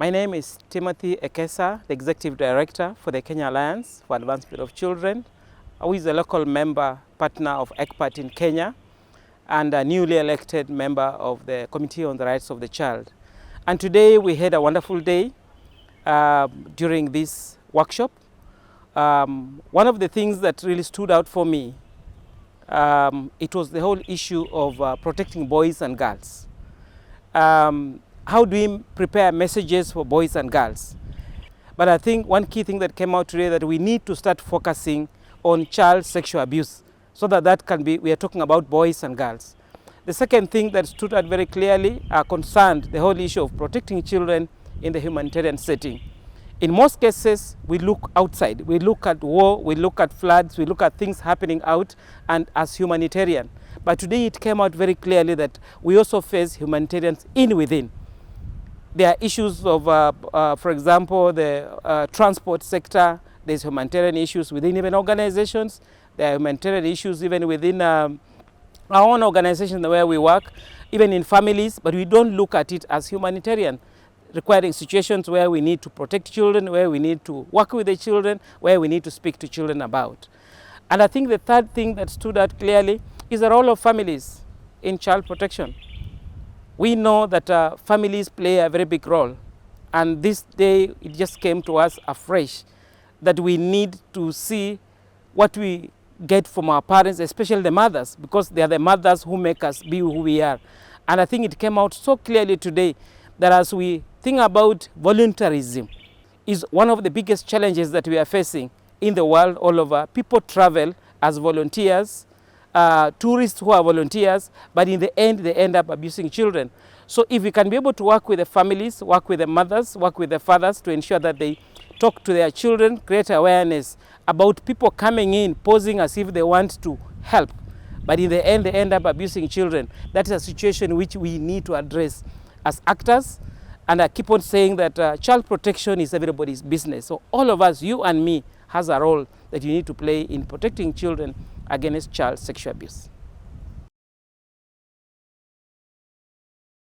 My name is Timothy Ekesa, the Executive Director for the Kenya Alliance for Advancement of Children, who is a local member partner of ECPAT in Kenya and a newly elected member of the Committee on the Rights of the Child. And today we had a wonderful day during this workshop. One of the things that really stood out for me, it was the whole issue of protecting boys and girls. How do we prepare messages for boys and girls? But I think one key thing that came out today that we need to start focusing on child sexual abuse so that can be, we are talking about boys and girls. The second thing that stood out very clearly concerned the whole issue of protecting children in the humanitarian setting. In most cases, we look outside. We look at war, we look at floods, we look at things happening out and as humanitarian. But today it came out very clearly that we also face humanitarians in within. There are issues of, for example, the transport sector. There's humanitarian issues within even organizations. There are humanitarian issues even within our own organization where we work, even in families, but we don't look at it as humanitarian, requiring situations where we need to protect children, where we need to work with the children, where we need to speak to children about. And I think the third thing that stood out clearly is the role of families in child protection. We know that families play a very big role, and this day it just came to us afresh that we need to see what we get from our parents, especially the mothers, because they are the mothers who make us be who we are. And I think it came out so clearly today that as we think about voluntarism, is one of the biggest challenges that we are facing in the world all over. People travel as volunteers, tourists who are volunteers, but in the end they end up abusing children. So if we can be able to work with the families, work with the mothers, work with the fathers to ensure that they talk to their children, create awareness about people coming in, posing as if they want to help, but in the end they end up abusing children. That is a situation which we need to address as actors. And I keep on saying that child protection is everybody's business. So all of us, you and me, has a role that you need to play in protecting children against child sexual abuse.